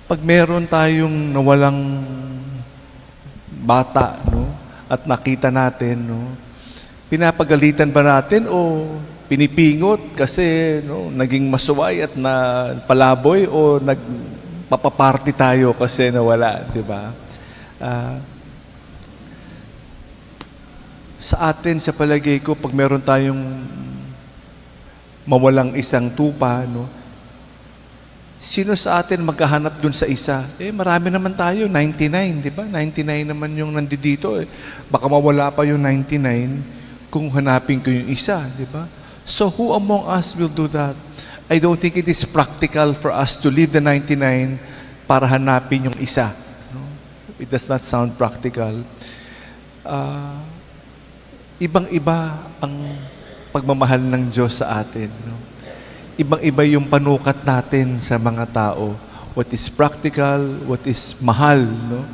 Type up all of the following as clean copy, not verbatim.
Pag meron tayong nawalang bata, no, at nakita natin, no, pinapagalitan ba natin o pinipingot kasi no, naging masuway at na palaboy o nagpapaparty tayo kasi nawala, di ba? Sa atin, sa palagay ko, pag meron tayong mawalang isang tupa, no, sino sa atin maghahanap dun sa isa? Marami naman tayo, 99, di ba? 99 naman yung nandito. Baka mawala pa yung 99 kung hanapin ko yung isa, di ba? So who among us will do that? I don't think it is practical for us to leave the 99 para hanapin yung isa. No? It does not sound practical. Ibang-iba ang pagmamahal ng Diyos sa atin. No? Ibang-iba yung panukat natin sa mga tao. What is practical, what is mahal. No?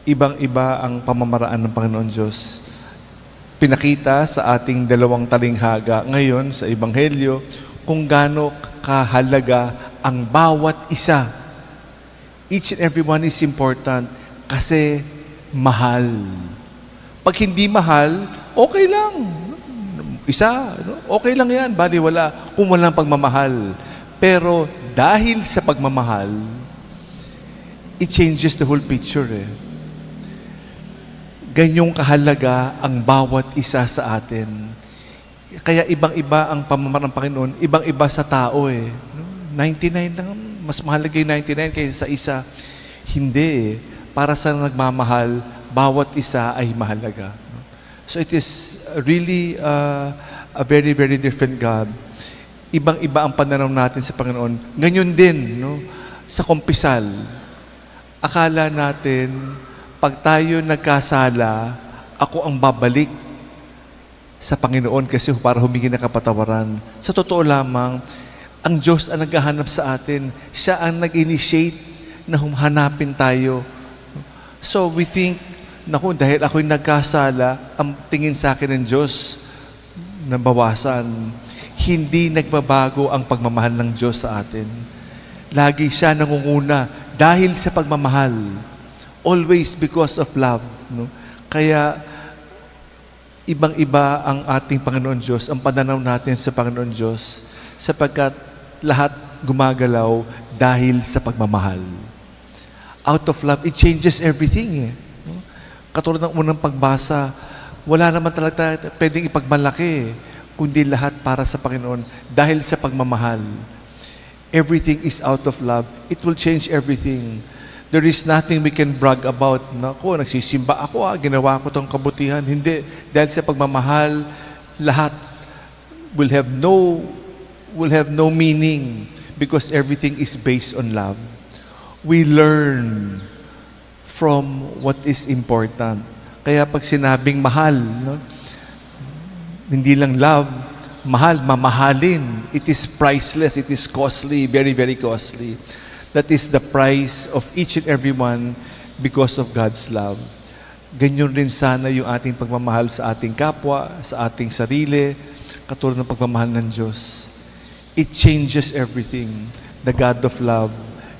Ibang-iba ang pamamaraan ng Panginoon Diyos. Pinakita sa ating dalawang talinghaga ngayon sa Ebanghelyo kung gaano kahalaga ang bawat isa. Each and every one is important kasi mahal. Pag hindi mahal, okay lang. Isa, okay lang yan, baliwala, kung walang pagmamahal. Pero dahil sa pagmamahal, it changes the whole picture. Ganyong kahalaga ang bawat isa sa atin. Kaya ibang-iba ang pamamaraan ng Panginoon, ibang-iba sa tao 99 lang, mas mahalaga yung 99 kaysa sa isa. Hindi Para sa nagmamahal, bawat isa ay mahalaga. So it is really a very, very different God. Ibang-iba ang pananaw natin sa Panginoon. Ganyan din, no? Sa kumpisal. Akala natin, pag tayo nagkasala, ako ang babalik sa Panginoon kasi para humingi ng kapatawaran. Sa totoo lamang, ang Diyos ang naghahanap sa atin. Siya ang nag-initiate na hanapin tayo. So we think, naku, dahil ako'y nagkasala, ang tingin sa akin ng Diyos, nabawasan. Hindi nagbabago ang pagmamahal ng Diyos sa atin. Lagi siya nangunguna dahil sa pagmamahal. Always because of love. No? Kaya, ibang-iba ang ating Panginoon Diyos, ang pananaw natin sa Panginoon Diyos, sapagkat lahat gumagalaw dahil sa pagmamahal. Out of love, it changes everything. No? Katulad ng unang pagbasa, wala naman talaga pwedeng ipagmalaki, kundi lahat para sa Panginoon dahil sa pagmamahal. Everything is out of love. It will change everything. There is nothing we can brag about. Naku, nagsisimba ako, ginawa ko tong kabutihan. Hindi. Dahil sa pagmamahal, lahat will have no meaning because everything is based on love. We learn from what is important. Kaya pag sinabing mahal, no? Hindi lang love, mahal, mamahalin. It is priceless, it is costly, very, very costly. That is the price of each and every one because of God's love. Ganyan rin sana yung ating pagmamahal sa ating kapwa, sa ating sarili, katulad ng pagmamahal ng Diyos. It changes everything. The God of love.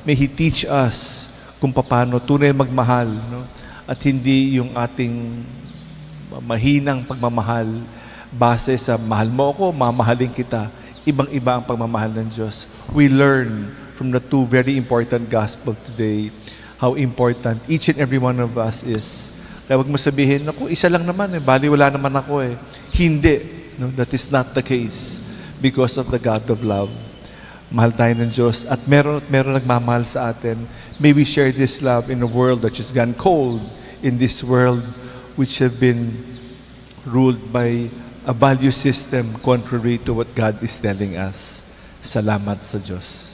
May He teach us kung paano tunay magmahal, no? At hindi yung ating mahinang pagmamahal base sa mahal mo ako, mamahalin kita. Ibang-iba ang pagmamahal ng Diyos. We learn from the two very important gospel today how important each and every one of us is. Kaya wag mo sabihin, naku, isa lang naman, bali wala naman ako . Hindi. No, that is not the case because of the God of love. Mahal tayo ng Diyos at meron nagmamahal sa atin. May we share this love in a world that has gone cold, in this world which have been ruled by a value system contrary to what God is telling us. Salamat sa Diyos.